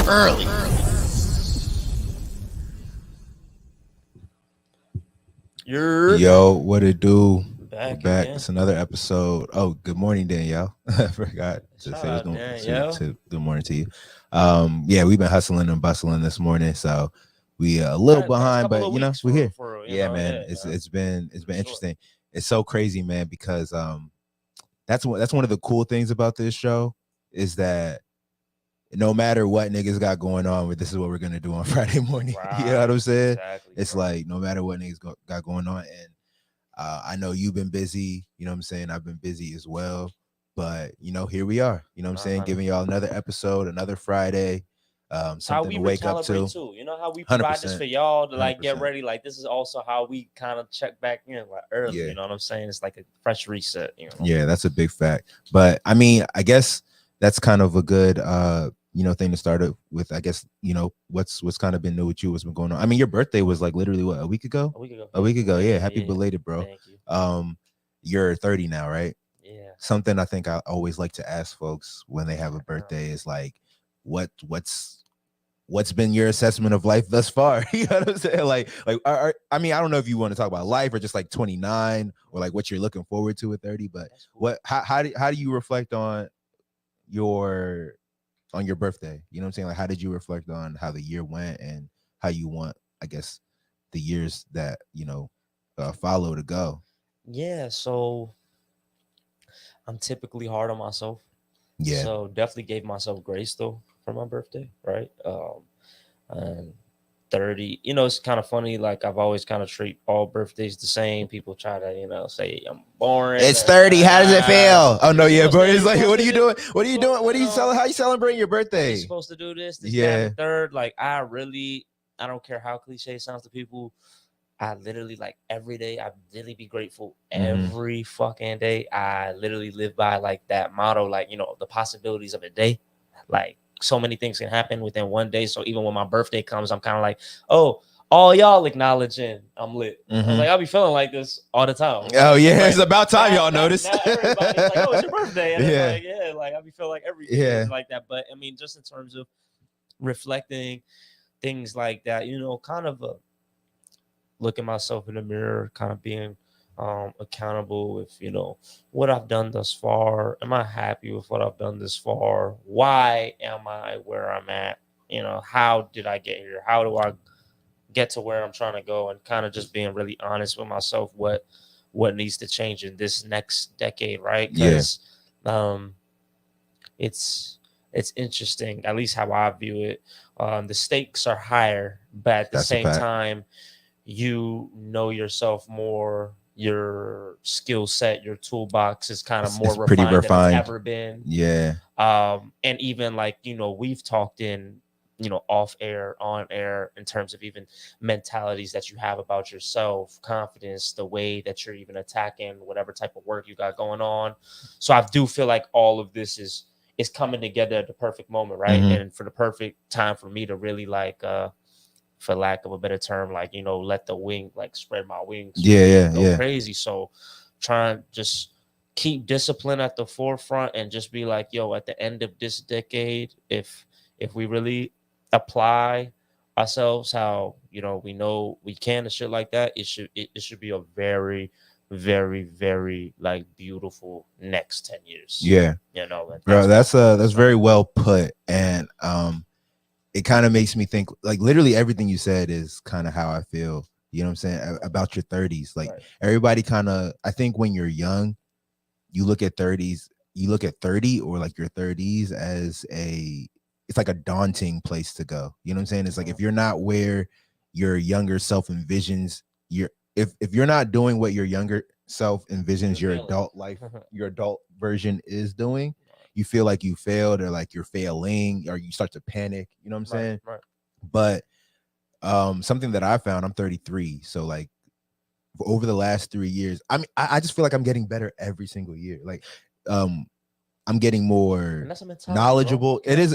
early. Yo, what it do? Back Back. again. It's another episode. Oh, good morning, Danielle. I forgot to Shout say out Danielle. good morning to you. Yeah, we've been hustling and bustling this morning, so we a little Past behind, couple but of you know weeks we're here. for real, Yeah, man. man. It's been For sure. interesting. It's so crazy, man, because that's one of the cool things about this show is that no matter what niggas got going on, this is what we're gonna do on Friday morning. You know what I'm saying? Exactly, It's bro. like no matter what niggas got going on, and I know you've been busy. You know what I'm saying? I've been busy as well, but you know, here we are. You know what I'm saying? Giving y'all another episode, another Friday. Something to wake up to. Too. You know how we provide this for y'all to like get 100%. ready. Like this is also how we kind of check back in like early. Yeah. You know what I'm saying? It's like a fresh reset. You know? Yeah, that's a big fact. But I mean, I guess that's kind of a good thing to start with. I guess, what's kind of been new with you, what's been going on. I mean, your birthday was like literally what, a week ago? A week ago. Yeah. Happy belated, bro. Thank you. You're 30 now, right? Yeah. Something I think I always like to ask folks when they have a birthday is like, what's been your assessment of life thus far? You know what I'm saying? Like, I mean, I don't know if you want to talk about life or just like 29 or like what you're looking forward to at 30, but cool. How do you reflect on your birthday? You know what I'm saying? Like, how did you reflect on how the year went and how you want, I guess, the years that, follow to go? Yeah. So I'm typically hard on myself. Yeah. So definitely gave myself grace though for my birthday, right? And 30, it's kind of funny. Like I've always kind of treat all birthdays the same. People try to, say I'm boring. It's 30. How does it feel? Oh no, yeah, bro. It's like, what are you doing? What are you doing? How you celebrating your birthday? You're supposed to do this, yeah. that, and third. Like I don't care how cliche it sounds to people. I literally like every day. I really be grateful every fucking day. I literally live by like that motto, like the possibilities of a day. Like so many things can happen within one day. So even when my birthday comes, I'm kind of like, oh, all y'all acknowledging I'm lit. I was like, I'll be feeling like this all the time. Oh yeah, it's about time y'all notice. Now everybody's like, oh, it's your birthday, and it's like, I'll be feeling like everything is like that. But I mean, just in terms of reflecting things like that, kind of look at myself in the mirror, kind of being accountable with what I've done thus far. Am I happy with what I've done this far? Why am I where I'm at? How did I get here? How do I get to where I'm trying to go? And kind of just being really honest with myself what needs to change in this next decade, right? Because it's interesting, at least how I view it. The stakes are higher, but at the same time, you know yourself more, your skill set, your toolbox is kind of more refined than it's ever been. Yeah. And even like, we've talked in, off air, on air, in terms of even mentalities that you have about yourself, confidence, the way that you're even attacking whatever type of work you got going on. So I do feel like all of this is coming together at the perfect moment, right? And for the perfect time for me to really like, for lack of a better term, like, let the wing, like spread my wings. Go crazy. So try and just keep discipline at the forefront and just be like, yo, at the end of this decade, if we really apply ourselves how, we know we can and shit like that, it should be a very, very, very like beautiful next 10 years. Yeah. Bro, that's very well put. And, it kind of makes me think like literally everything you said is kind of how I feel, you know what I'm saying, about your 30s. Like everybody kind of, I think when you're young, you look at 30 or like your 30s as it's like a daunting place to go. You know what I'm saying? It's like, if you're not where your younger self envisions, if you're not doing what your younger self envisions your adult life, your adult version is doing, you feel like you failed or like you're failing or you start to panic, you know what I'm saying? Right. But something that I found, I'm 33. So like over the last 3 years, I mean, I just feel like I'm getting better every single year. Like I'm getting more knowledgeable. It is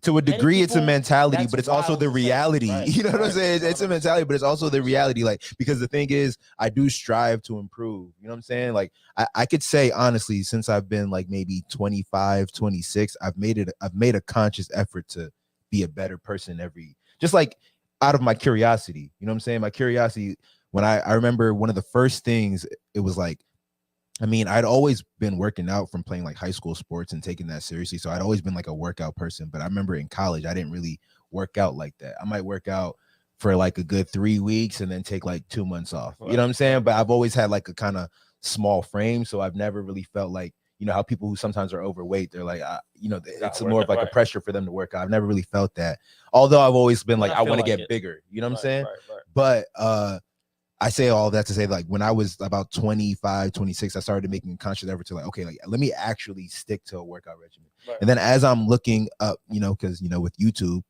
to a degree, it's a mentality, but it's also the reality. Right. You know what I'm saying? It's a mentality, but it's also the reality. Like, because the thing is, I do strive to improve. You know what I'm saying? Like, I could say honestly, since I've been like maybe 25, 26, I've made a conscious effort to be a better person just like out of my curiosity. You know what I'm saying? My curiosity, when I remember one of the first things, it was like, I mean, I'd always been working out from playing like high school sports and taking that seriously. So I'd always been like a workout person. But I remember in college, I didn't really work out like that. I might work out for like a good 3 weeks and then take like 2 months off. You know what I'm saying? But I've always had like a kind of small frame. So I've never really felt like, you know, how people who sometimes are overweight, they're like, you know, it's more of like a pressure for them to work out. I've never really felt that. Although I've always been like, I want to get bigger. You know what I'm saying? But I say all that to say, like, when I was about 25, 26, I started making a conscious effort to like, okay, like, let me actually stick to a workout regimen. And then as I'm looking up, you know, because, you know, with YouTube,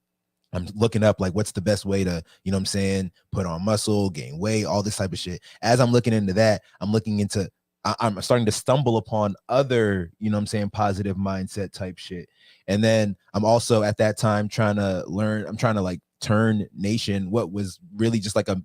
I'm looking up like what's the best way to, you know what I'm saying, put on muscle, gain weight, all this type of shit. As I'm looking into that, I'm starting to stumble upon other, you know what I'm saying, positive mindset type shit. And then I'm also at that time trying to like turn Nation, what was really just like a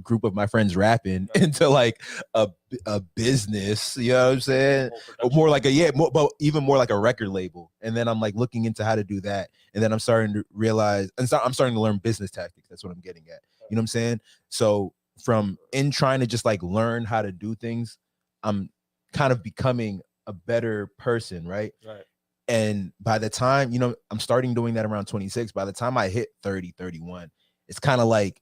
group of my friends rapping, into like a business, you know what I'm saying? More like but even more like a record label. And then I'm like looking into how to do that. And then I'm starting to realize, I'm starting to learn business tactics. That's what I'm getting at. You know what I'm saying? So from trying to just like learn how to do things, I'm kind of becoming a better person, right? And by the time, you know, I'm starting doing that around 26, by the time I hit 30, 31, it's kind of like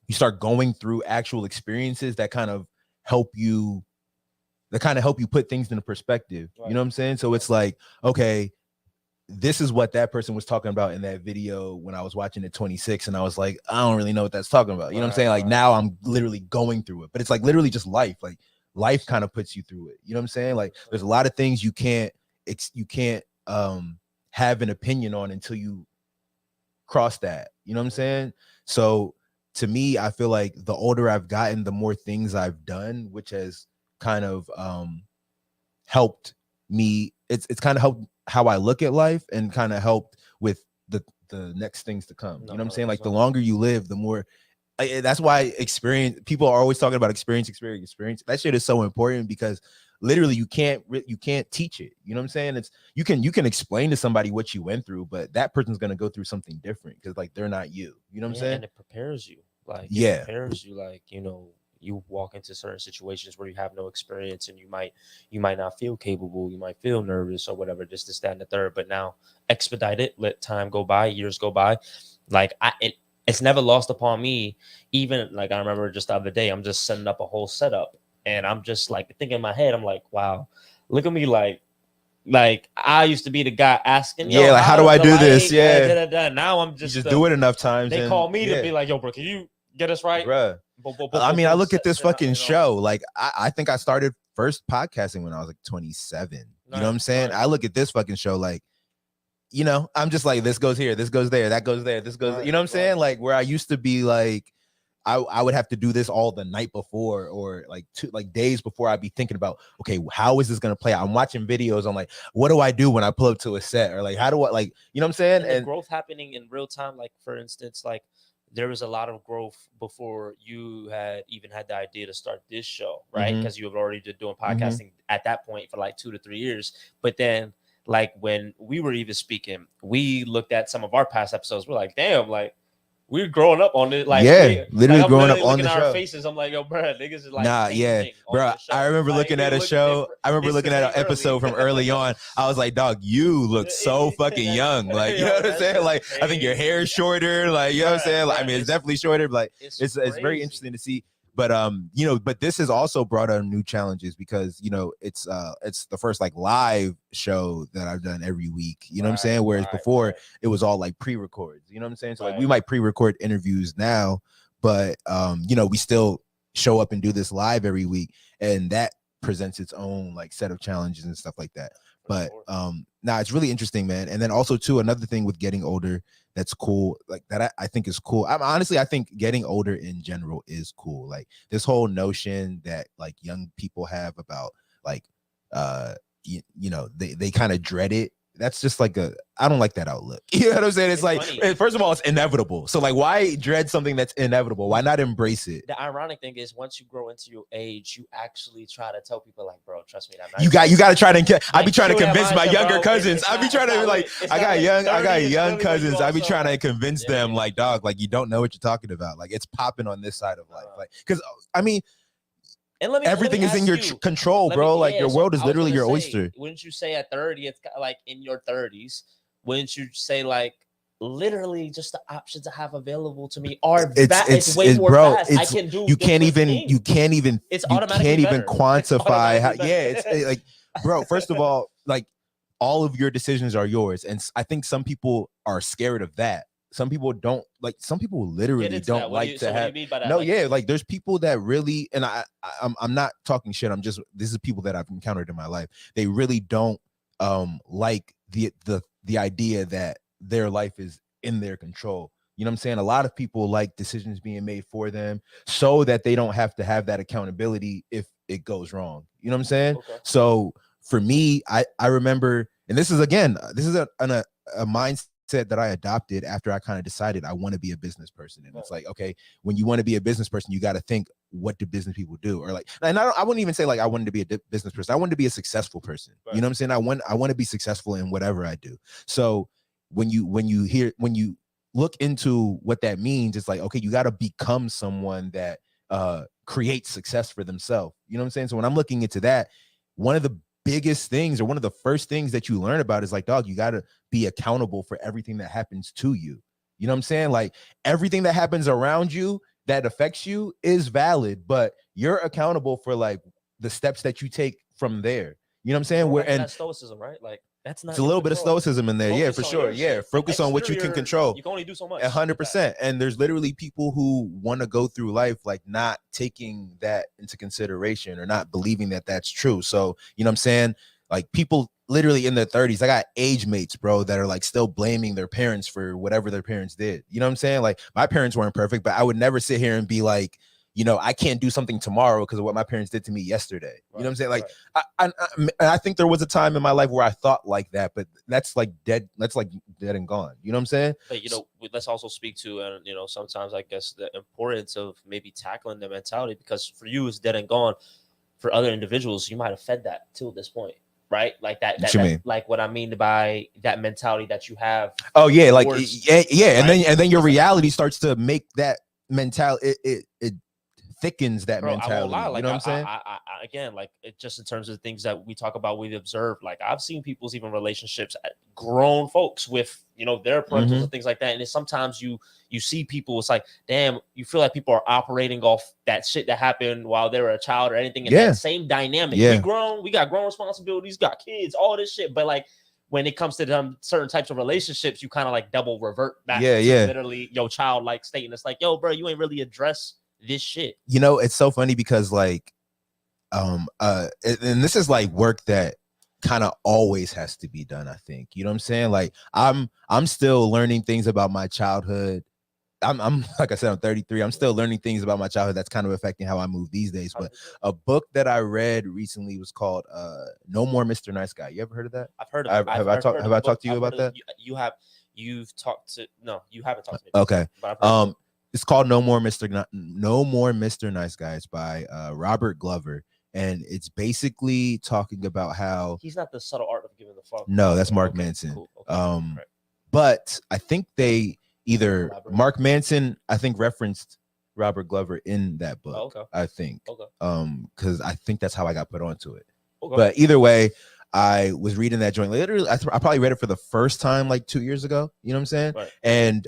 you start going through actual experiences that kind of help you put things into perspective. You know what I'm saying? So it's like, okay, this is what that person was talking about in that video when I was watching at 26. And I was like, I don't really know what that's talking about. You know what I'm saying? Like now I'm literally going through it, but it's like literally just life. Like life kind of puts you through it. You know what I'm saying? Like there's a lot of things you can't have an opinion on until you cross that. You know what I'm saying? So to me, I feel like the older I've gotten, the more things I've done, which has kind of helped me. It's kind of helped how I look at life and kind of helped with the next things to come. You know what I'm saying? Like the longer you live, the more. That's why people are always talking about experience. That shit is so important because literally you can't teach it. You know what I'm saying? You can explain to somebody what you went through, but that person's going to go through something different because like they're not you. You know what I'm saying? And it prepares you. Like it prepares you, like, you know, you walk into certain situations where you have no experience and you might not feel capable, you might feel nervous or whatever, just this, that, and the third. But now expedite it, let time go by, years go by. Like it's never lost upon me. Even like I remember just the other day, I'm just setting up a whole setup and I'm just like thinking in my head, I'm like, wow, look at me, like I used to be the guy asking, yo, like how do I do this? Now I'm just do it enough times. They call me to be like, yo, bro, can you get us right? Bruh. I mean, I look at this fucking show. Like I think I started first podcasting when I was like 27. You know what I'm saying? I look at this fucking show like, you know, I'm just like, this goes here, this goes there, that goes there, this goes, you know what I'm saying? Like where I used to be like, I would have to do this all the night before or like days before I'd be thinking about, okay, how is this going to play out? I'm watching videos on like, what do I do when I pull up to a set or like, how do I like, you know what I'm saying? And the growth happening in real time. Like for instance, like there was a lot of growth before you had even had the idea to start this show, right? Because you have already been doing podcasting at that point for like 2 to 3 years. But then like when we were even speaking, we looked at some of our past episodes. We're like, damn, like we're growing up on it. Like, literally like, growing up on the our show. Faces, I'm like, yo, bro, niggas is like, bro. I remember looking at a show. I remember looking at an episode from early on. I was like, dog, you look so fucking young. Like, you know what I'm saying? Like, I think your hair is shorter. Like, you know what I'm saying? Like, I mean, it's definitely shorter. But like, it's very interesting to see. But you know, but this has also brought on new challenges because you know it's the first like live show that I've done every week. You know what I'm saying? Whereas before it was all like pre-records. You know what I'm saying? So like we might pre-record interviews now, but you know, we still show up and do this live every week, and that presents its own like set of challenges and stuff like that. But it's really interesting, man. And then also too, another thing with getting older that's cool, like that I think is cool. I think getting older in general is cool. Like this whole notion that like young people have about like you know, they kind of dread it. that's just like I don't like that outlook. You know what I'm saying? It's like, funny. first of all, it's inevitable. So like, why dread something that's inevitable? Why not embrace it? The ironic thing is, once you grow into your age, you actually try to tell people like, bro, trust me, that you got to try to. I be trying to kill that convince my mindset, younger bro. cousins. It's I be not- trying it's to be not like, lit. It's I not got lit. young 30 is really when cousins. you I be also, trying to like, convince yeah, them yeah. like, dog, like you don't know what you're talking about. Like it's popping on this side of life. Like, because I mean, and everything is in your control, bro. Like your world is literally your oyster. Wouldn't you say at 30, it's like in your 30s, wouldn't you say like literally just the options I have available to me are it's way more bro, fast. I can do you can't even it's you automatically can't even better. quantify how, It's it's like, bro, first of all, like all of your decisions are yours. And I think some people are scared of that. Some people don't like, some people literally don't like to have. No, like, yeah, like there's people that really, and I'm not talking shit. This is people that I've encountered in my life. They really don't like the idea that their life is in their control. You know what I'm saying? A lot of people like decisions being made for them so that they don't have to have that accountability if it goes wrong. You know what I'm saying? Okay. So for me, I remember, and this is a mindset that I adopted after I kind of decided I want to be a business person. And it's like, okay, when you want to be a business person, you got to think, what do business people do? Or like, and I wouldn't even say like I wanted to be a business person. I wanted to be a successful person. Right. You know what I'm saying? I want to be successful in whatever I do. So when you look into what that means, it's like, okay, you got to become someone that creates success for themselves. You know what I'm saying? So when I'm looking into that, one of the biggest things, or one of the first things that you learn about is like, dog, you got to be accountable for everything that happens to you. You know what I'm saying? Like everything that happens around you that affects you is valid, but you're accountable for like the steps that you take from there. You know what I'm saying? Where and that's stoicism, right? Like that's not. It's a little bit of stoicism in there. Yeah, for sure. Yeah, focus on what you can control. You can only do so much. 100%. And there's literally people who want to go through life like not taking that into consideration or not believing that that's true. So, you know what I'm saying? Like people literally in their 30s, I got age mates, bro, that are like still blaming their parents for whatever their parents did. You know what I'm saying? Like my parents weren't perfect, but I would never sit here and be like, you know, I can't do something tomorrow because of what my parents did to me yesterday. Right, you know what I'm saying? Like, right. I think there was a time in my life where I thought like that, but that's like dead. That's like dead and gone. You know what I'm saying? But, you know, let's also speak to, and you know, sometimes I guess the importance of maybe tackling the mentality, because for you it's dead and gone. For other individuals, you might have fed that till this point. Right, like that. Like what I mean by that mentality that you have. Oh yeah, like yeah, right? and then your reality starts to make that mentality. It thickens that mentality. I won't lie. Like, you know what I'm saying? I again, like it just in terms of the things that we talk about, we've observed. Like I've seen people's even relationships, grown folks with, you know, their parentals and things like that. And it's sometimes you see people, it's like, damn, you feel like people are operating off that shit that happened while they were a child or anything. And that same dynamic. Yeah. We got grown responsibilities, got kids, all this shit. But like when it comes to them certain types of relationships, you kind of like double revert back to literally your childlike state. And it's like, yo, bro, you ain't really addressed this shit. You know, it's so funny because like and this is like work that kind of always has to be done, I think. You know what I'm saying? Like I'm still learning things about my childhood. I'm like I said, I'm 33. I'm still learning things about my childhood that's kind of affecting how I move these days. But a book that I read recently was called No More Mr. Nice Guy. You ever heard of that? I've heard of it. Have I talked to you about that? You haven't talked to me. Okay. It's called No More Mr. Nice Guy. It's by Robert Glover, and it's basically talking about how he's not the subtle art of giving the fuck. No, that's Mark Manson. Cool. Okay. Right. But I think either Mark Manson, I think, referenced Robert Glover in that book. Oh, okay. I think. Okay. Because I think that's how I got put onto it. Okay. But either way, I was reading that joint. Literally, I probably read it for the first time like 2 years ago. You know what I'm saying? Right. And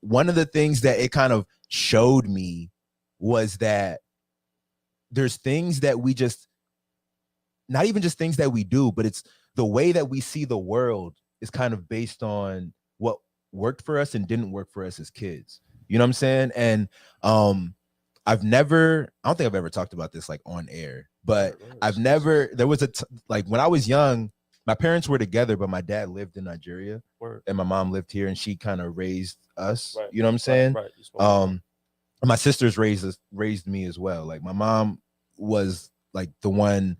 one of the things that it kind of showed me was that there's things that we just, not even just things that we do, but it's the way that we see the world is kind of based on what worked for us and didn't work for us as kids. You know what I'm saying? And I don't think I've ever talked about this like on air, but there was like when I was young, my parents were together, but my dad lived in Nigeria and my mom lived here, and she kind of raised us. Right. You know what I'm saying? Right. My sisters raised me as well. Like my mom was like the one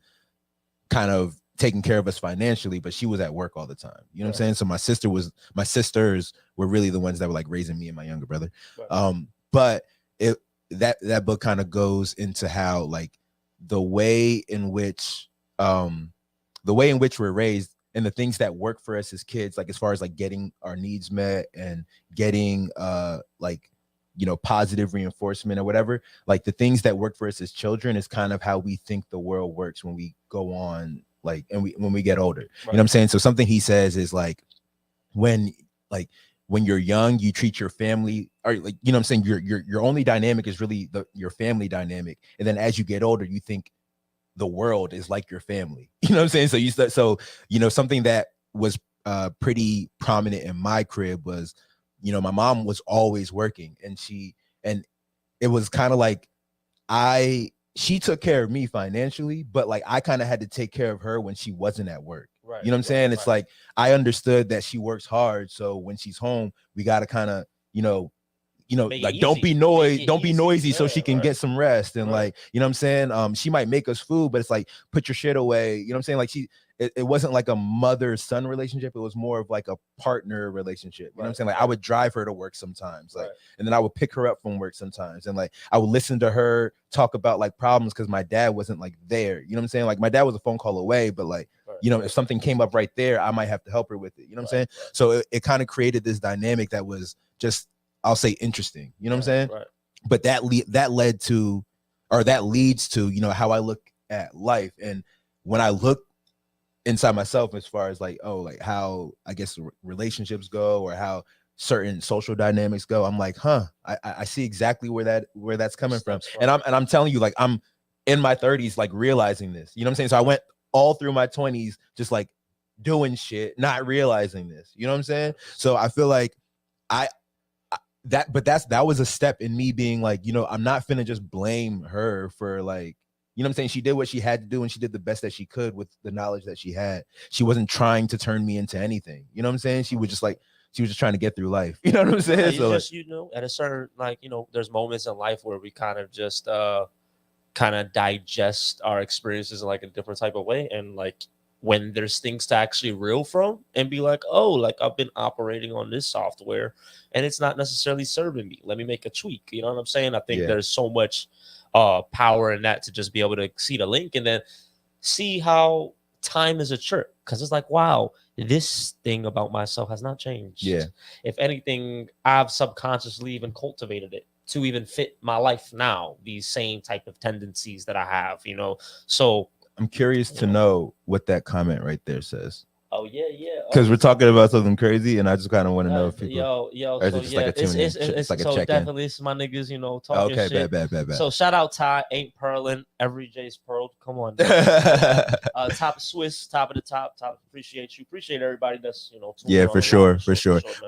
kind of taking care of us financially, but she was at work all the time. You know what I'm saying? So my sisters were really the ones that were like raising me and my younger brother. But that book kind of goes into how like the way in which we're raised and the things that work for us as kids, like as far as like getting our needs met and getting like, you know, positive reinforcement or whatever, like the things that work for us as children is kind of how we think the world works when we go on, like, and when we get older. You know what I'm saying? So something he says is like, when you're young, you treat your family, or like, you know what I'm saying, your only dynamic is really your family dynamic. And then as you get older, you think the world is like your family. You know what I'm saying? So you know, something that was pretty prominent in my crib was, you know, my mom was always working, and it was kind of like she took care of me financially, but like I kind of had to take care of her when she wasn't at work. You know what I'm saying? It's like I understood that she works hard, so when she's home, we got to kind of, you know, like don't be noisy so she can get some rest. And like, you know what I'm saying? She might make us food, but it's like, put your shit away. You know what I'm saying? Like it wasn't like a mother-son relationship. It was more of like a partner relationship. You know what I'm saying? Like I would drive her to work sometimes, like, and then I would pick her up from work sometimes. And like, I would listen to her talk about like problems because my dad wasn't like there. You know what I'm saying? Like my dad was a phone call away, but like, you know, if something came up right there, I might have to help her with it. You know what I'm saying? So it kind of created this dynamic that was just, I'll say, interesting. You know what I'm saying? But that leads to, you know, how I look at life. And when I look inside myself, as far as like, oh, like how I guess relationships go or how certain social dynamics go, I'm like, I see exactly where that's coming from. And I'm telling you, like, I'm in my 30s, like realizing this. You know what I'm saying? So I went all through my 20s just like doing shit, not realizing this. You know what I'm saying? So I feel like that was a step in me being like, you know, I'm not finna just blame her for like, you know what I'm saying? She did what she had to do and she did the best that she could with the knowledge that she had. She wasn't trying to turn me into anything. You know what I'm saying? She was just trying to get through life. You know what I'm saying? So just, you know, at a certain, like, you know, there's moments in life where we kind of just kind of digest our experiences in like a different type of way. And like, when there's things to actually reel from and be like, oh, like I've been operating on this software and it's not necessarily serving me. Let me make a tweak. You know what I'm saying? I think there's so much power in that, to just be able to see the link and then see how time is a trick. Because it's like, wow, this thing about myself has not changed. Yeah. If anything, I've subconsciously even cultivated it to even fit my life now, these same type of tendencies that I have, you know. So I'm curious to know what that comment right there says. Oh yeah. Because we're talking about something crazy, and I just kind of want to know if people. Yo. Or is it just like a tune-in? It's like a check-in. Definitely, it's my niggas, you know, talking shit. Bad. So shout out Ty, ain't pearling, every J's pearled. Come on. Top Swiss, top of the top. Appreciate you. Appreciate everybody that's, you know. Yeah, for sure.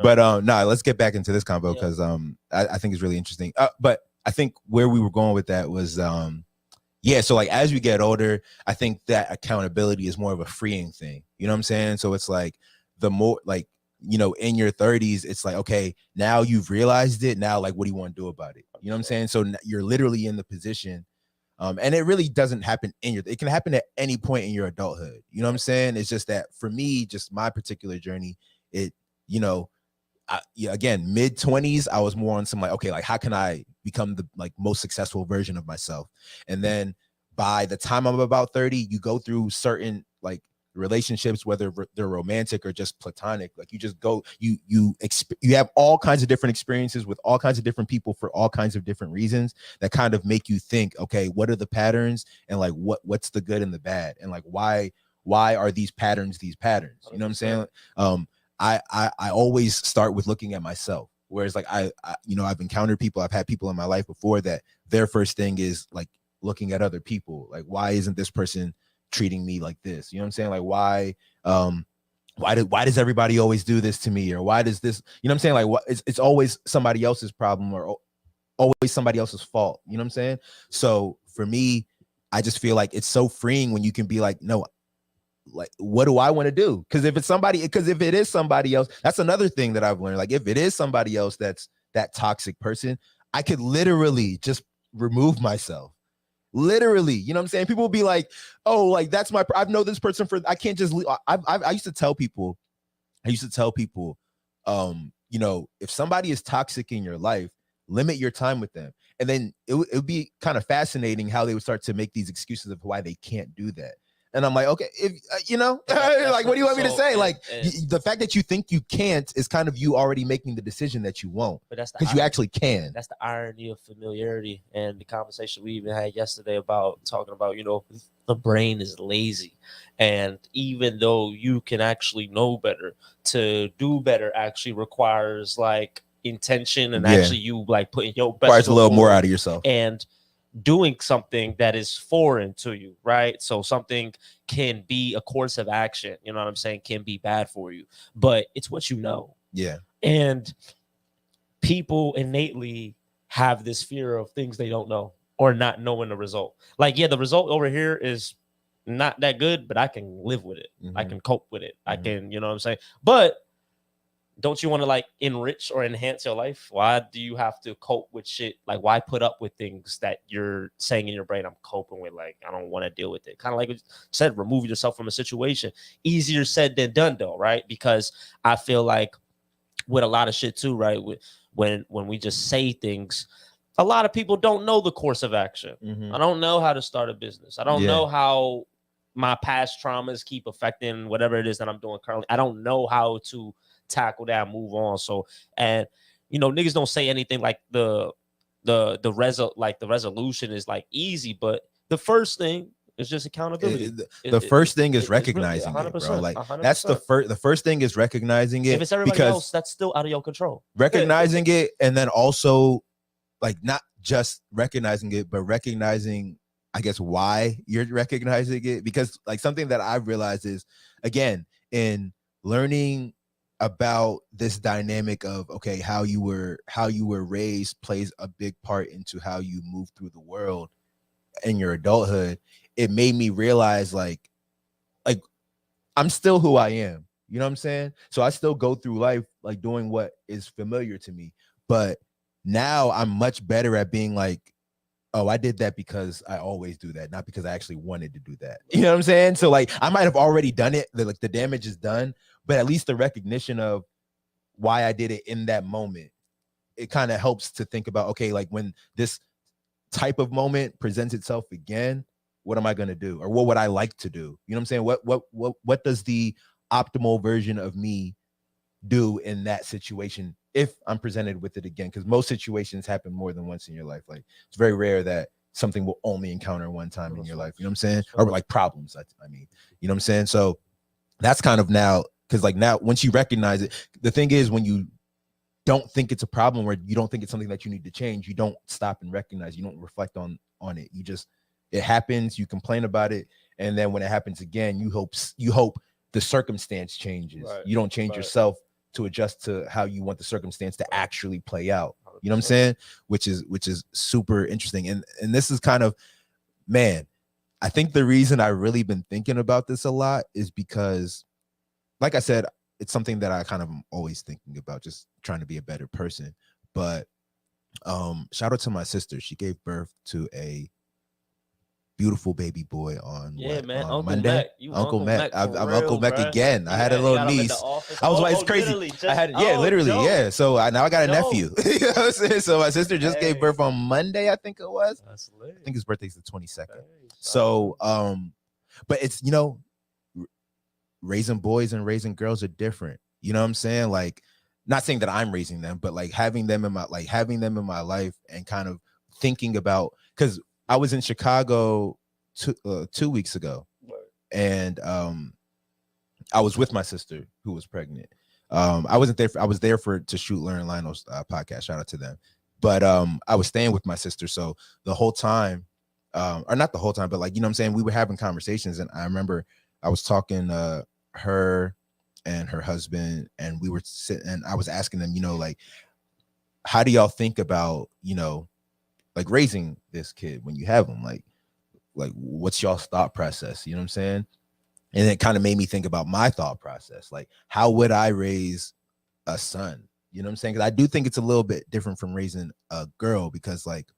But let's get back into this combo because I think it's really interesting. But I think where we were going with that was so like as we get older, I think that accountability is more of a freeing thing. You know what I'm saying? So it's like the more like, you know, in your 30s, it's like, okay, now you've realized it. Now, like, what do you want to do about it? You know what I'm saying? So you're literally in the position. And it really doesn't happen it can happen at any point in your adulthood. You know what I'm saying? It's just that for me, just my particular journey, it, you know, again, mid 20s, I was more on some like, okay, like how can I become the like most successful version of myself? And then by the time I'm about 30, you go through certain like relationships, whether they're romantic or just platonic. Like you just go, you have all kinds of different experiences with all kinds of different people for all kinds of different reasons that kind of make you think, okay, what are the patterns and like what's the good and the bad, and like why are these patterns? You know what I'm saying? I always start with looking at myself. Whereas like I you know, I've encountered people, I've had people in my life before that their first thing is like looking at other people. Like, why isn't this person treating me like this? You know what I'm saying? Like, why does everybody always do this to me? Or why does this, you know what I'm saying? Like, what it's always somebody else's problem or always somebody else's fault. You know what I'm saying? So for me, I just feel like it's so freeing when you can be like, no, like, what do I want to do? Because if it is somebody else, that's another thing that I've learned. Like, if it is somebody else that's that toxic person, I could literally just remove myself. Literally, you know what I'm saying? People will be like, oh, like that's my, I've known this person for, I can't just leave. I used to tell people, you know, if somebody is toxic in your life, limit your time with them. And then it would be kind of fascinating how they would start to make these excuses of why they can't do that. And I'm like, okay, if you know, like, what do you want me to say? Like, the fact that you think you can't is kind of you already making the decision that you won't, but that's because you actually can. That's the irony of familiarity, and the conversation we even had yesterday about talking about, you know, the brain is lazy, and even though you can actually know better, to do better actually requires like intention and actually you like putting your best. Requires a little more out of yourself and doing something that is foreign to you, right? So something can be a course of action, you know what I'm saying, can be bad for you, but it's what you know. Yeah. And people innately have this fear of things they don't know or not knowing the result. Like, yeah, the result over here is not that good, but I can live with it. I can cope with it. I can, you know what I'm saying? But don't you want to like enrich or enhance your life? Why do you have to cope with shit? Like, why put up with things that you're saying in your brain, I'm coping with? Like, I don't want to deal with it. Kind of like what you said, remove yourself from a situation. Easier said than done, though, right? Because I feel like with a lot of shit too, right? When we just say things, a lot of people don't know the course of action. I don't know how to start a business. I don't know how my past traumas keep affecting whatever it is that I'm doing currently. I don't know how to tackle that, move on. So, and you know, niggas don't say anything like the resolution is like easy, but the first thing is just accountability. The first thing is recognizing it, bro. Like 100%. That's the first thing is recognizing it. If it's everybody else, that's still out of your control. Recognizing it, and then also like not just recognizing it, but recognizing, I guess, why you're recognizing it. Because like something that I've realized is, again, in learning about this dynamic of, okay, how you were raised plays a big part into how you move through the world in your adulthood. It made me realize like I'm still who I am, you know what I'm saying? So I still go through life like doing what is familiar to me, but now I'm much better at being like, oh, I did that because I always do that, not because I actually wanted to do that. You know what I'm saying? So like I might have already done it, like the damage is done, but at least the recognition of why I did it in that moment, it kind of helps to think about, okay, like when this type of moment presents itself again, what am I going to do? Or what would I like to do? You know what I'm saying? What does the optimal version of me do in that situation if I'm presented with it again? Because most situations happen more than once in your life. Like it's very rare that something will only encounter one time in your life. You know what I'm saying? Or like problems. I mean, you know what I'm saying? So that's kind of now, because like now once you recognize it, the thing is when you don't think it's a problem, or you don't think it's something that you need to change, you don't stop and recognize, you don't reflect on it. You just, it happens, you complain about it, and then when it happens again, you hope the circumstance changes. Right. You don't change yourself to adjust to how you want the circumstance to actually play out. You know what I'm saying? Which is super interesting. And this is kind of, man, I think the reason I really been thinking about this a lot is because, like I said, it's something that I kind of am always thinking about, just trying to be a better person. But shout out to my sister. She gave birth to a beautiful baby boy on Monday. Uncle Mac. I'm Uncle Mac again. I had a little niece. I was like, it's crazy. I had literally. So now I got a nephew. You know what I'm saying? So my sister just gave birth on Monday, I think it was. That's lit. I think his birthday's the 22nd. So but it's, you know, raising boys and raising girls are different. You know what I'm saying? Like, not saying that I'm raising them, but like having them in my life and kind of thinking about, because I was in Chicago 2 weeks ago, and I was with my sister who was pregnant. I wasn't there. I was there to shoot Learn Lionel's podcast. Shout out to them. But I was staying with my sister, so the whole time, or not the whole time, but like, you know what I'm saying, we were having conversations, and I remember I was talking her and her husband, and we were sitting, and I was asking them, you know, like, how do y'all think about, you know, like raising this kid when you have them? Like what's y'all's thought process? You know what I'm saying? And it kind of made me think about my thought process. Like, how would I raise a son? You know what I'm saying? Because I do think it's a little bit different from raising a girl, because like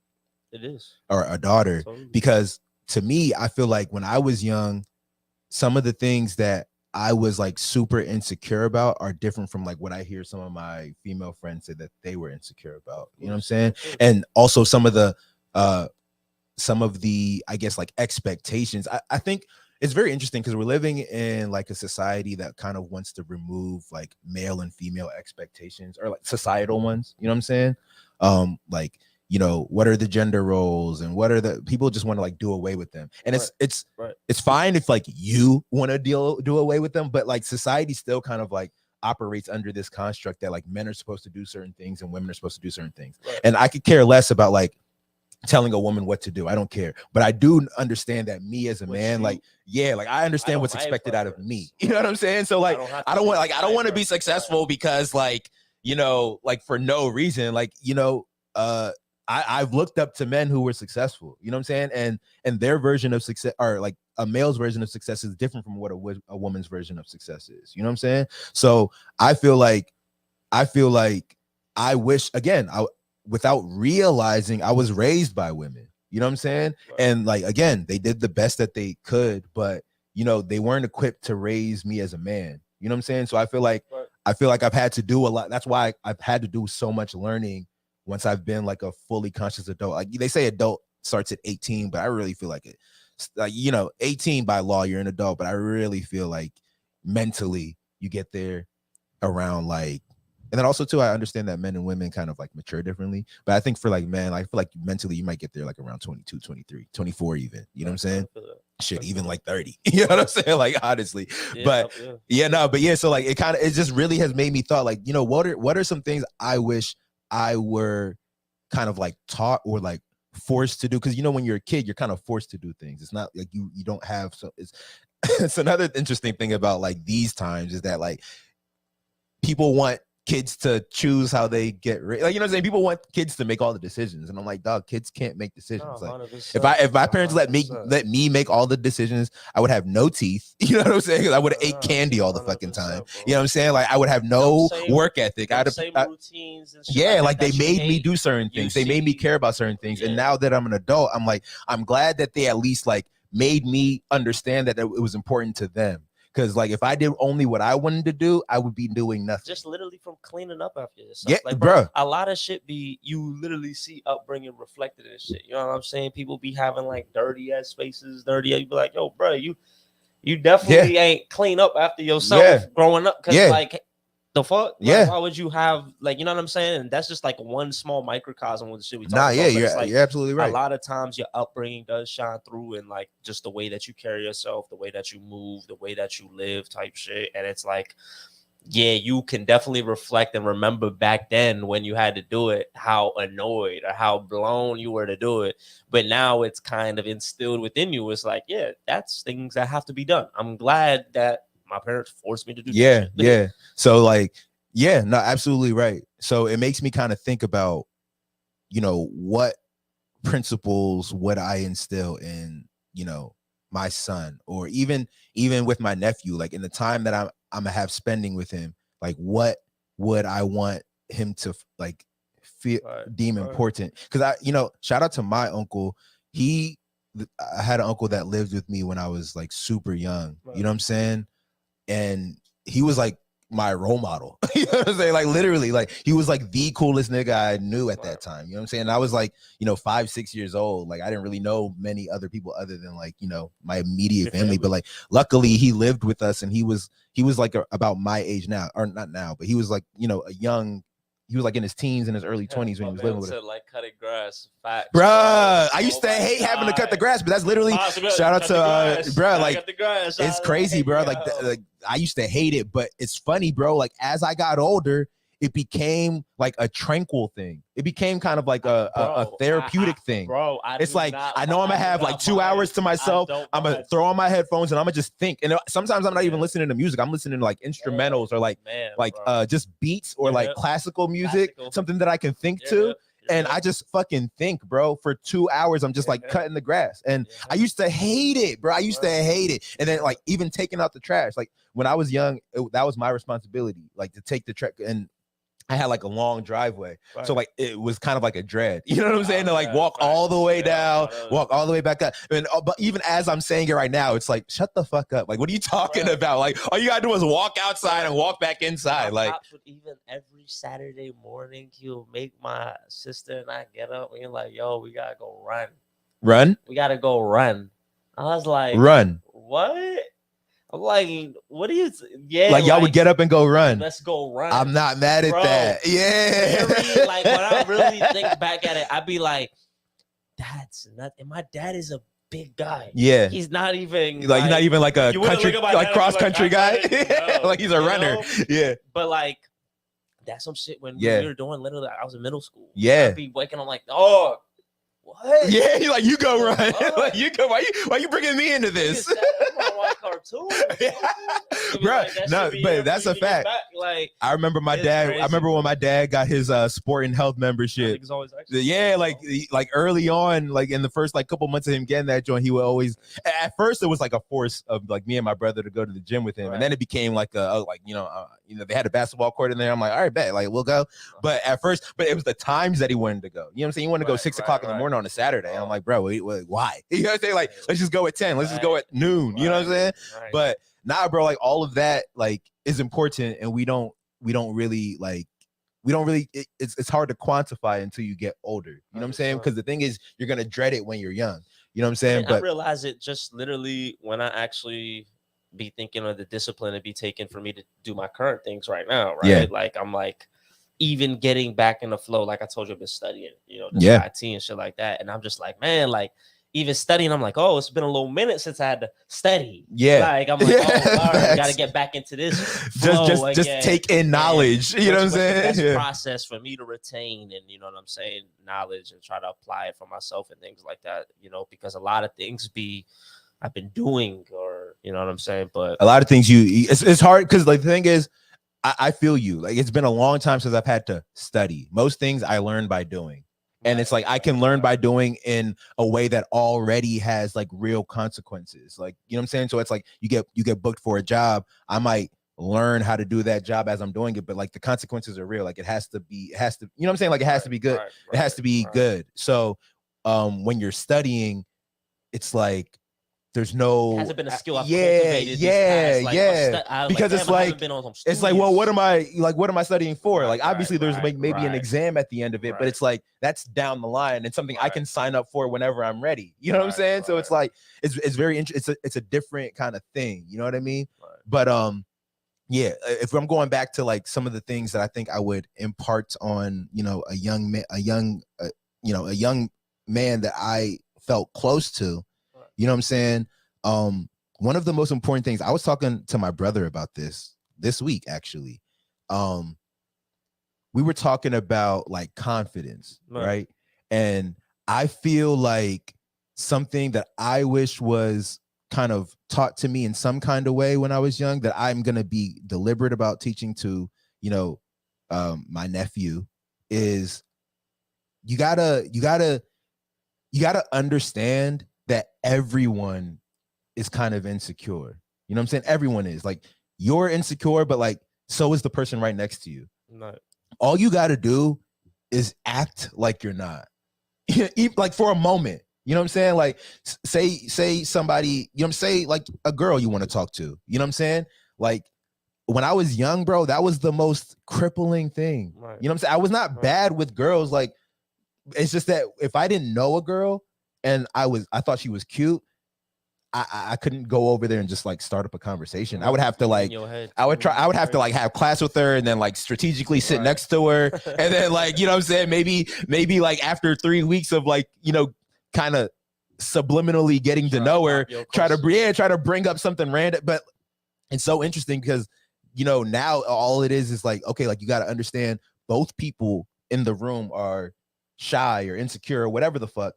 It is. or a daughter. Totally. Because to me, I feel like when I was young, some of the things that I was like super insecure about are different from like what I hear some of my female friends say that they were insecure about. You know what I'm saying? And also some of the I guess like expectations. I think it's very interesting because we're living in like a society that kind of wants to remove like male and female expectations, or like societal ones. You know what I'm saying? Like, you know, what are the gender roles, and what are the people just want to like do away with them. And it's fine if like you want to do away with them, but like society still kind of like operates under this construct that like men are supposed to do certain things and women are supposed to do certain things. And I could care less about like telling a woman what to do. I don't care. But I do understand that me as a man, like, yeah, like I understand what's expected out of me. You know what I'm saying? So like, I don't want to be successful because like, you know, like for no reason, like, you know, I've looked up to men who were successful, you know what I'm saying? And their version of success, or like a male's version of success, is different from what a woman's version of success is. You know what I'm saying? So I feel like I wish, again, without realizing, I was raised by women. You know what I'm saying? And like, again, they did the best that they could, but you know, they weren't equipped to raise me as a man. You know what I'm saying? So I feel like I've had to do a lot. That's why I've had to do so much learning once I've been like a fully conscious adult. Like they say adult starts at 18, but I really feel like you know, 18 by law, you're an adult, but I really feel like mentally you get there around like, and then also too, I understand that men and women kind of like mature differently, but I think for like men, I feel like mentally you might get there like around 22, 23, 24 even, you know what I'm saying? Shit, even like 30, you know what I'm saying? Like honestly, but so like it just really has made me thought like, you know, what are some things I wish I were kind of like taught or like forced to do? Because you know, when you're a kid, you're kind of forced to do things. It's not like you don't have, so it's another interesting thing about like these times is that like people want kids to choose how they get like, you know what I'm saying? People want kids to make all the decisions, and I'm like, dog, kids can't make decisions. Like if my parents let me make all the decisions, I would have no teeth. You know what I'm saying? Because I would have ate candy all the fucking time. You know what I'm saying? Like I would have no work ethic. I'd have routines and shit like they made me do certain things. They made me care about certain things. And now that I'm an adult, I'm like, I'm glad that they at least like made me understand that it was important to them. Because like if I did only what I wanted to do, I would be doing nothing. Just literally from cleaning up after yourself. Yeah, like, bro, a lot of shit you literally see upbringing reflected in shit. You know what I'm saying? People be having like dirty ass spaces, you be like, yo, bro, you definitely ain't clean up after yourself growing up. Because like the fuck, like, why would you have like, you know what I'm saying? And that's just like one small microcosm with the shit we talk about. You're absolutely right. A lot of times your upbringing does shine through in like just the way that you carry yourself, the way that you move, the way that you live, type shit. And it's like, yeah, you can definitely reflect and remember back then when you had to do it, how annoyed or how blown you were to do it. But now it's kind of instilled within you. It's like, yeah, that's things that have to be done. I'm glad that my parents forced me to do this shit. So like, no, absolutely right. So it makes me kind of think about, you know, what principles would I instill in, you know, my son, or even with my nephew, like in the time that I'm gonna have spending with him, like what would I want him to like deem important? Because I, you know, shout out to my uncle. I had an uncle that lived with me when I was like super young. You know what I'm saying? And he was like my role model. You know what I'm saying? Like literally, like he was like the coolest nigga I knew at that time. You know what I'm saying? And I was like, you know, 5-6 years old. Like I didn't really know many other people other than like, you know, my immediate family. But like luckily he lived with us, and he was like about my age now, or not now, but he was like, you know, he was like in his teens and his early 20s when he was living with us. Like cutting grass. Facts, bruh. I used to hate having to cut the grass, but that's literally shout out to bruh. Like it's crazy, bro. Like I used to hate it, but it's funny, bro. Like as I got older, it became like a tranquil thing. It became kind of like a therapeutic thing. Bro, it's like I know I'm gonna have like 2 hours to myself. I'm gonna throw on my headphones and I'm gonna just think. And sometimes I'm not even listening to music. I'm listening to like instrumentals or like just beats or like classical music, something that I can think to. And I just fucking think, bro, for 2 hours. I'm just like cutting the grass. And I used to hate it, bro. I used to hate it. And then like even taking out the trash. Like when I was young, that was my responsibility, like to take the trash. And I had like a long driveway. Right. So like it was kind of like a dread. You know what I'm saying? To like Yeah, walk all the facts. way Yeah, down, no, walk all the way back up. And but even as I'm saying it right now, it's like, shut the fuck up. Like, what are you talking Right. about? Like, all you gotta do is walk outside and walk back inside. My Like, pops would even every Saturday morning, he'll make my sister and I get up and he's like, yo, we gotta go run. run, We gotta go run. I was like, run. what? I'm like, what are you? Yeah, Like y'all would get up and go run. Let's go run. I'm not mad at Bro, that. Yeah. Very, like when I really think back at it, I'd be like, that's nothing. My dad is a big guy. Yeah. He's not even Like not even like a you wouldn't country, look at my like dad cross and be country guy. No, Like he's a you runner. know? Yeah. But like that's some shit when Yeah. we were doing literally I was in middle school. Yeah. I'd be waking up like, oh, what? Yeah, you're like, you go run. What? Like you go. Why you bringing me into this? Bro, no, but that's a fact. Like I remember my dad. I remember when my dad got his sport and health membership. Yeah, like early on, like in the first like couple months of him getting that joint, he would always. At first, it was like a force of like me and my brother to go to the gym with him, and then it became like they had a basketball court in there. I'm like, all right, bet, like we'll go. But at first, it was the times that he wanted to go. You know what I'm saying? He wanted to go 6 o'clock in the morning on a Saturday. And I'm like, bro, wait, why? You know what I'm saying? Like, let's just go at 10. Let's just go at noon. You know what I'm saying? But nah, bro, like all of that like is important, and we don't really it's hard to quantify until you get older. You know what I'm saying? Because the thing is, you're gonna dread it when you're young. You know what I'm saying? But I realize it just literally when I actually be thinking of the discipline to be taken for me to do my current things right now, right? Yeah. Like I'm like even getting back in the flow, like I told you, I've been studying, IT and shit like that. And I'm just like, man, like even studying, I'm like, oh, it's been a little minute since I had to study. Yeah. Like I'm like, oh, all right, gotta get back into this flow just take in knowledge. You know what I'm saying? That's the process for me to retain and you know what I'm saying, knowledge and try to apply it for myself and things like that, because a lot of things I've been doing or you know what I'm saying. But a lot of things it's hard because like the thing is, I feel you. Like it's been a long time since I've had to study. Most things I learn by doing. And it's like I can learn by doing in a way that already has like real consequences. Like, you know what I'm saying? So it's like you get booked for a job. I might learn how to do that job as I'm doing it, but like the consequences are real. Like it has to, you know what I'm saying? Like it has to be good. It has to be good. So when you're studying, it's like there's no, it hasn't been a skill I've cultivated because it's like, well, what am I studying for? Like obviously there's like maybe an exam at the end of it, but it's like that's down the line and something I can sign up for whenever I'm ready. You know what I'm saying? So it's like it's very interesting. It's a different kind of thing. You know what I mean? But yeah, if I'm going back to like some of the things that I think I would impart on a young man that I felt close to. You know what I'm saying? One of the most important things, I was talking to my brother about this week, actually. We were talking about like confidence, right? And I feel like something that I wish was kind of taught to me in some kind of way when I was young that I'm going to be deliberate about teaching to, my nephew is you gotta understand that everyone is kind of insecure. You know what I'm saying? Everyone is like, you're insecure, but like, so is the person right next to you. No. All you got to do is act like you're not. Like for a moment, you know what I'm saying? Like say somebody, say like a girl you want to talk to, you know what I'm saying? Like when I was young, bro, that was the most crippling thing. Right. You know what I'm saying? I was not bad with girls. Like, it's just that if I didn't know a girl and I thought she was cute, I couldn't go over there and just like start up a conversation. I would have to like, I would have to like have class with her and then like strategically sit next to her. And then like, you know what I'm saying? Maybe like after 3 weeks of like, kind of subliminally getting to know her, try to bring up something random. But it's so interesting because, now all it is like, okay, like you got to understand both people in the room are shy or insecure or whatever the fuck.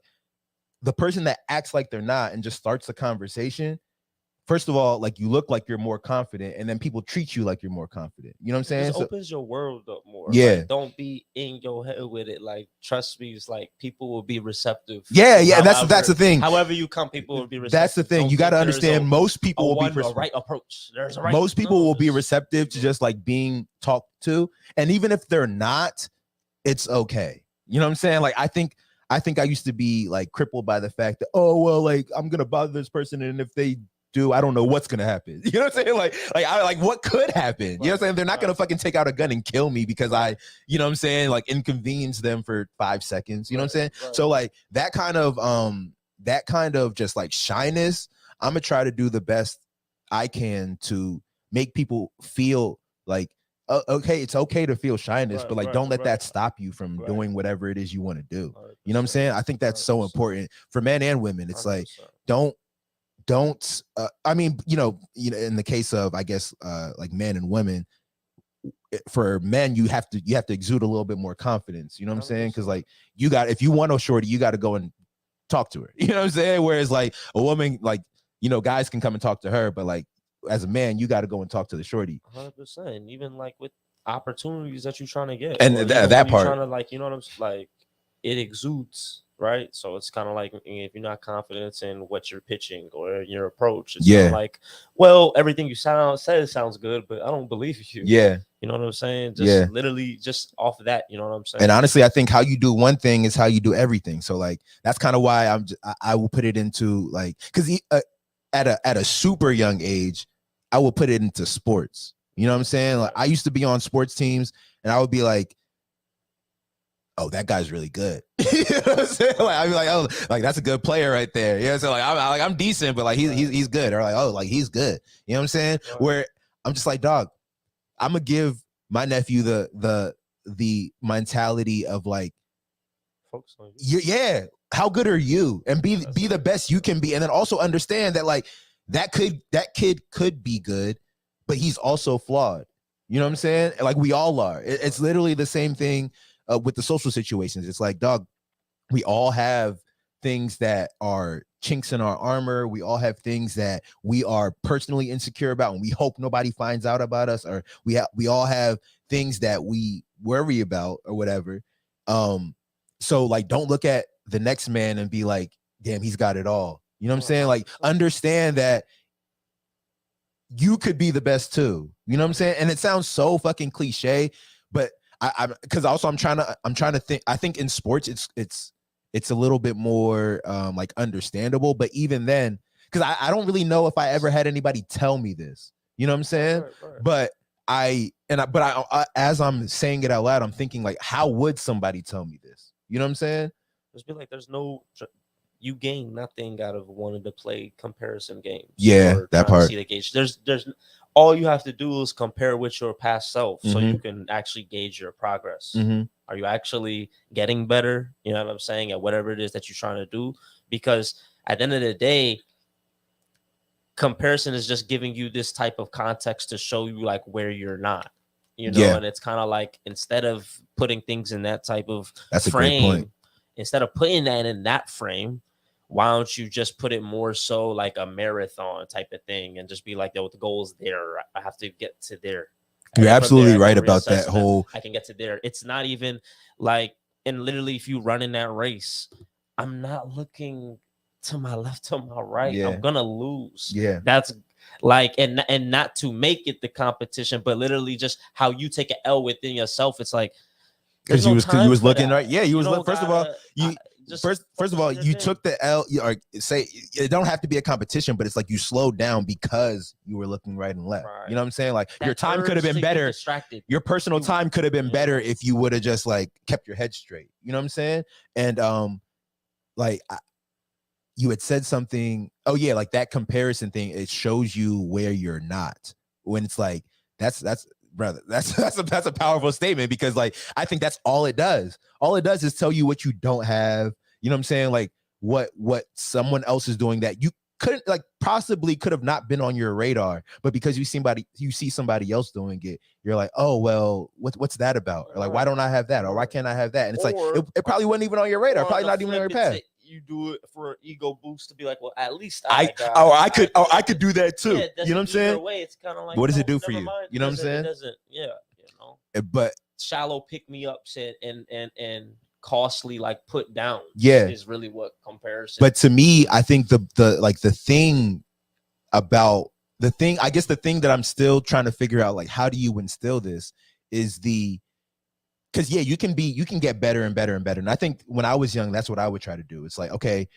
The person that acts like they're not and just starts the conversation, first of all, like you look like you're more confident, and then people treat you like you're more confident. You know what I'm saying? It opens your world up more. for. Yeah. Like, don't be in your head with it. Like, trust me, it's like people will be receptive. Yeah, to yeah, that's the however- thing. However you come, people will be receptive. That's the thing. Don't You got to think there's understand. Most a people will be one or right approach. There's a right. most people No, will be there's- receptive to just like being talked to, and even if they're not, it's okay. You know what I'm saying? Like, I think I used to be like crippled by the fact that, oh well, like I'm gonna bother this person, and if they do, I don't know what's gonna happen. You know what I'm saying? Like what could happen? You know what I'm saying? They're not gonna fucking take out a gun and kill me because I, you know what I'm saying, like inconvenience them for 5 seconds. You know what I'm saying? So like that kind of just like shyness, I'm gonna try to do the best I can to make people feel like, okay, it's okay to feel shyness, but like don't let that stop you from doing whatever it is you want to do. You know what I'm saying? I think that's so important for men and women. It's like don't I mean, you know, in the case of, I guess, like men and women, for men, you have to exude a little bit more confidence. You know what I'm saying? Because like if you want a shorty, you got to go and talk to her. You know what I'm saying? Whereas like a woman, like, you know, guys can come and talk to her, but like as a man, you got to go and talk to the shorty. 100%. Even like with opportunities that you're trying to get, and that part, trying to, like, you know what I'm like, it exudes, right? So it's kind of like, if you're not confident in what you're pitching or your approach, it's kind of like, well, everything you says sounds good, but I don't believe you. Yeah. You know what I'm saying? Just literally just off of that, you know what I'm saying? And honestly, I think how you do one thing is how you do everything. So like that's kind of why I will put it into like, because at a super young age, I will put it into sports. You know what I'm saying? Like I used to be on sports teams, and I would be like, oh, that guy's really good. You know what I'm saying? Like I'd be like, oh, like that's a good player right there. You know, so like I'm decent, but like he's good. Or like, oh, like he's good. You know what I'm saying? Where I'm just like, dog, I'm gonna give my nephew the mentality of like, how good are you, and be the best you can be, and then also understand that like that kid could be good, but he's also flawed. You know what I'm saying? Like we all are. It's literally the same thing with the social situations. It's like, dog, we all have things that are chinks in our armor. We all have things that we are personally insecure about, and we hope nobody finds out about us, or we all have things that we worry about or whatever. So like, don't look at the next man and be like, damn, he's got it all. You know what I'm saying? Like, understand that you could be the best too. You know what I'm saying? And it sounds so fucking cliche, but because also I'm trying to think. I think in sports it's a little bit more like understandable, but even then, because I don't really know if I ever had anybody tell me this. You know what I'm saying? But as I'm saying it out loud, I'm thinking like, how would somebody tell me this? You know what I'm saying? Just be like, you gain nothing out of wanting to play comparison games. Yeah, that part. See the gauge. There's all you have to do is compare with your past self, so you can actually gauge your progress. Are you actually getting better? You know what I'm saying? At whatever it is that you're trying to do, because at the end of the day, comparison is just giving you this type of context to show you like where you're not. You know, and it's kind of like, instead of putting things in that type of frame, instead of putting that in that frame, why don't you just put it more so like a marathon type of thing, and just be like, yo, the goal is there. I have to get to there. You're absolutely right about that whole. I can get to there. It's not even like, and literally, if you run in that race, I'm not looking to my left, to my right. I'm gonna lose. That's like, and not to make it the competition, but literally just how you take an L within yourself. It's like, because you was looking right. Yeah, you was first of all, first of all, you took the L. Or say it don't have to be a competition, but it's like you slowed down because you were looking right and left. You know what I'm saying? Like your time could have been better. Your personal time could have been better if you would have just like kept your head straight. You know what I'm saying? And like you had said something. Oh yeah, like that comparison thing. It shows you where you're not. When it's like brother, that's a powerful statement, because like I think that's all it does. All it does is tell you what you don't have. You know what I'm saying? Like what someone else is doing that you couldn't, like, possibly could have not been on your radar, but because you see somebody else doing it, you're like, oh well, what's that about? Or like, why don't I have that? Or why can't I have that? And it's like it probably wasn't even on your radar, probably not even on your path. You do it for an ego boost to be like, well, at least I could do that too. You know what I'm saying? Way, it's kind of like, what does it do for you? You know what I'm saying? It doesn't, you know. But shallow pick me ups and costly like put down. Yeah, is really what comparison. But to me, I think the thing about I guess the thing that I'm still trying to figure out, like, how do you instill this is because yeah, you can get better and better and better. And I think when I was young, that's what I would try to do. It's like, okay,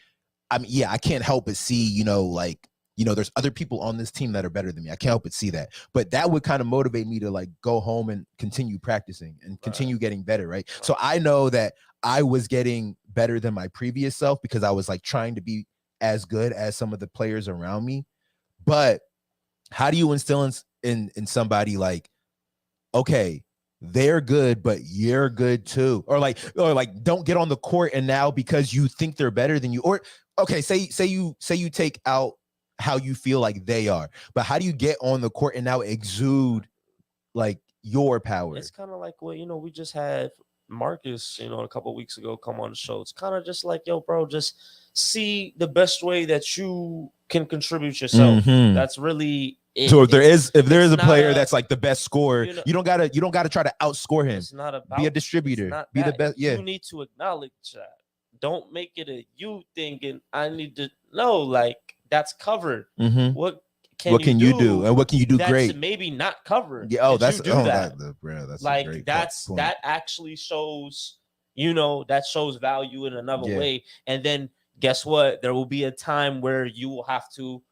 I mean, yeah, I can't help but see, there's other people on this team that are better than me. I can't help but see that. But that would kind of motivate me to like go home and continue practicing and continue getting better, right? So I know that I was getting better than my previous self because I was like trying to be as good as some of the players around me. But how do you instill in somebody like, okay, they're good, but you're good too, or like don't get on the court and now because you think they're better than you, or okay, say you take out how you feel like they are, but how do you get on the court and now exude like your power? It's kind of like what we just had Marcus, a couple of weeks ago come on the show. It's kind of just like, yo, bro, just see the best way that you can contribute yourself. That's really it. So if there is a player that's like the best scorer, you don't gotta try to outscore him. It's not about be a distributor. Be the best. Yeah, you need to acknowledge that. Don't make it a you thinking I need to know. Like that's covered. What can you do? And what can you do that's great? Maybe not covered. Yeah. Oh, that's like great that actually shows. That shows value in another way. And then guess what? There will be a time where you will have to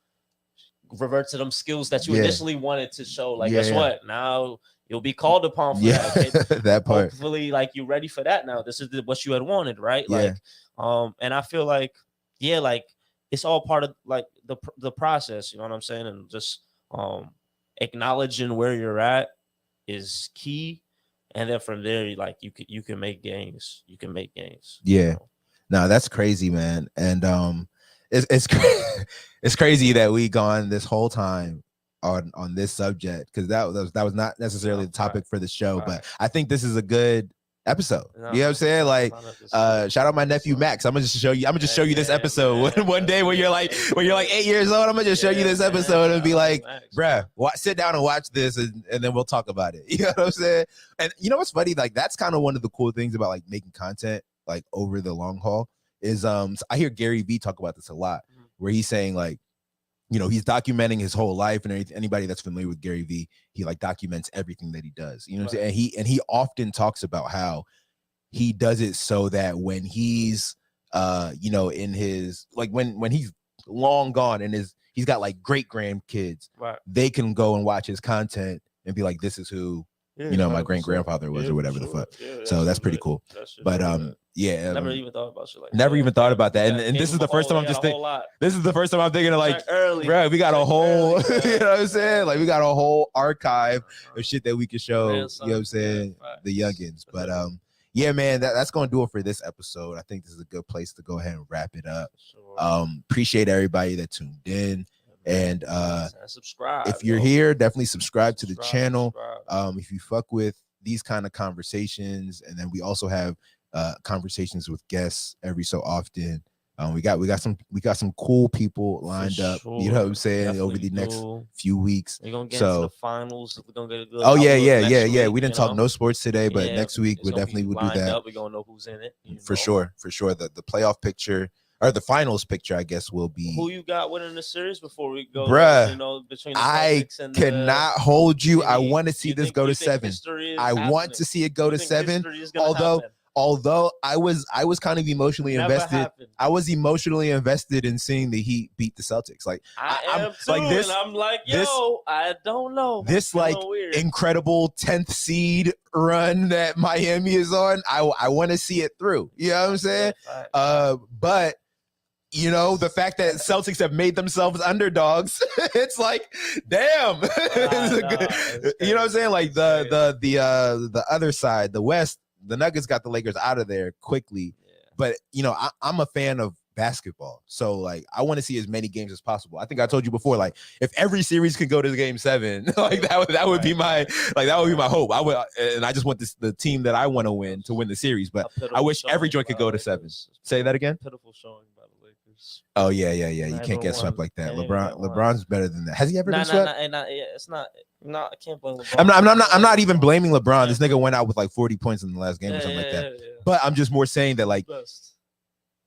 revert to them skills that you initially wanted to show. Like, guess what? Now you'll be called upon for that. That part. Hopefully, like you're ready for that now. This is what you had wanted, right? Like, and I feel like, like it's all part of like the process. You know what I'm saying? And just acknowledging where you're at is key. And then from there, like you can make gains. You can make gains. Yeah. No, that's crazy, man. And it's it's crazy that we gone this whole time on this subject because that was not necessarily the topic for the show, but I think this is a good episode. You know what I'm saying? Like, shout out my nephew Max. I'm gonna just show you this episode one day when you're like 8 years old. I'm gonna just show you this episode and be like, bruh, sit down and watch this, and then we'll talk about it. You know what I'm saying? And you know what's funny? Like that's kind of one of the cool things about like making content like over the long haul is I hear Gary Vee talk about this a lot, where he's saying like, he's documenting his whole life, and anybody that's familiar with Gary Vee, he like documents everything that he does. You know what I'm saying? And he often talks about how he does it so that when he's in his like when he's long gone and he's got like great grandkids, they can go and watch his content and be like, this is who my great grandfather was, or whatever the fuck. So that's pretty cool. But never even thought about shit like never even thought about that. And this is the first time I'm just thinking. This is the first time I'm thinking of like, bro, we got a whole, you know what I'm saying? Like we got a whole archive of shit that we can show. You know what I'm saying? The youngins. But yeah, man, that's gonna do it for this episode. I think this is a good place to go ahead and wrap it up. Appreciate everybody that tuned in. And subscribe. If you're here, definitely subscribe to the channel. If you fuck with these kind of conversations, and then we also have conversations with guests every so often. We got some cool people lined up. You know what I'm saying? Definitely over the next few weeks. We're gonna get into the finals. We're gonna get a good. Oh yeah. We didn't talk no sports today, but next week we definitely will do that. We're gonna know who's in it. For sure. The playoff picture. Or the finals picture, I guess, will be who you got winning the series before we go. Bruh, between the Celtics and cannot hold you. I want to see this go to 7. I want to see it go to 7. Although I was kind of emotionally invested. I was emotionally invested in seeing the Heat beat the Celtics. Like I'm too, like this. And I'm like, I don't know. This like incredible 10th seed run that Miami is on. I want to see it through. You know what I'm saying? But the fact that Celtics have made themselves underdogs, it's like, damn. You know what I'm saying? Like the other side, the West, the Nuggets got the Lakers out of there quickly. But I'm a fan of basketball, so like I want to see as many games as possible. I think I told you before, like if every series could go to game 7, like that would be my hope. I would, and I just want the team that I want to win the series. But I wish every joint could go to 7. Say that again. Pitiful showing by the Lakers. series. Oh yeah. You Never can't get swept won. like that. Can't even get LeBron's better than that. Has he ever been Nah, swept? yeah, it's not. No, I can't blame LeBron. I'm not even blaming LeBron. Yeah, This nigga went out with like 40 points in the last game or something like that. But I'm just more saying that like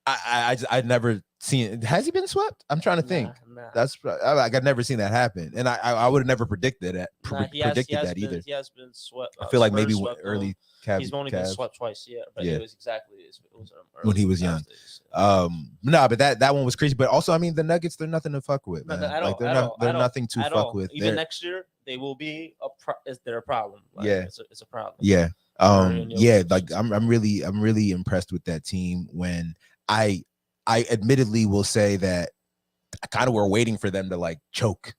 I'd never seen it. Has he been swept? I'm trying to think. Nah. That's like I've never seen that happen, and I would have never predicted that. Predicted that either. He has been swept. I feel like maybe early. He's only been swept twice, but it was when he was young. No, but that one was crazy. But also, I mean, the Nuggets, they're nothing to fuck with, man. Like they're nothing to fuck with. Even next year, they will be they're a problem. Like, yeah, it's a problem. Yeah, like I'm really impressed with that team. When I admittedly will say that I kind of were waiting for them to like choke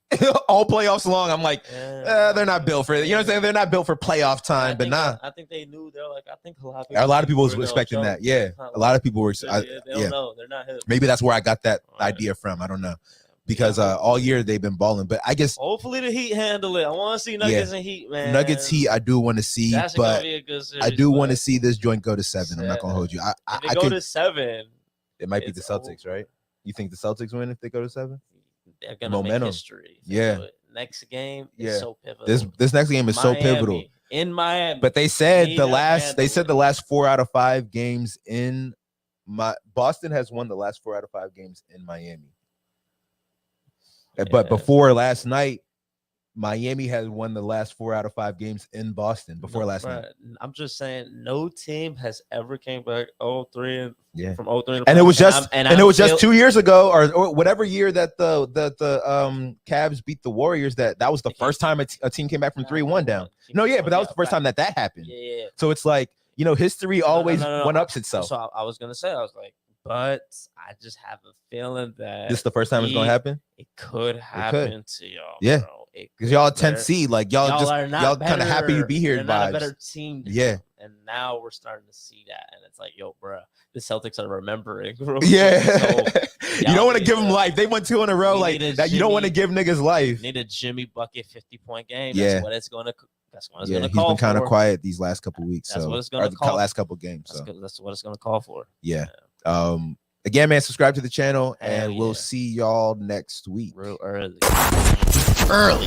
all playoffs long. I'm like, they're not built for it. You know what I'm saying? They're not built for playoff time. But I think they knew. They're like, I think a lot of people was expecting that. Yeah, a lot of people were. They don't know. They're not hip. Maybe that's where I got that idea from. I don't know, because all year they've been balling. But I guess hopefully the Heat handle it. I want to see Nuggets and Heat, man. Nuggets Heat, I do want to see, That's but be a good series, I do want to see this joint go to 7. I'm not gonna hold you. If they go to 7, it might be the Celtics, right? You think the Celtics win if they go to 7? They're gonna make history. Next game is so pivotal. This next game is so pivotal in Miami. But they said the last 4 out of 5 games in Boston has won the last 4 out of 5 games in Miami. But before last night, Miami has won the last 4 out of 5 games in Boston before last night. I'm just saying, no team has ever came back 0-3 from 0-3. And it was just 2 years ago, or whatever year that the Cavs beat the Warriors. That was the first time a team came back from 3-1 down. But that was the first time that happened. Yeah. So it's like, history always one-ups itself. So I was gonna say, I was like, but I just have a feeling that this is the first time it's gonna happen. It could happen to y'all. Yeah. Bro. Because y'all 10th seed, like y'all kind of happy to be here. They're not a better team. Yeah. And now we're starting to see that, and it's like, yo, bro, the Celtics are remembering. Bro. Yeah. So, you don't want to give them life. They won 2 in a row. Like that, you don't want to give niggas life. Need a Jimmy bucket 50-point game. That's what it's gonna. That's what it's gonna he's call been kind of quiet these last couple weeks. That's so what it's gonna call. Last couple games. That's what it's gonna call for. Yeah. Again, man, subscribe to the channel, and we'll see y'all next week. Real early. Early.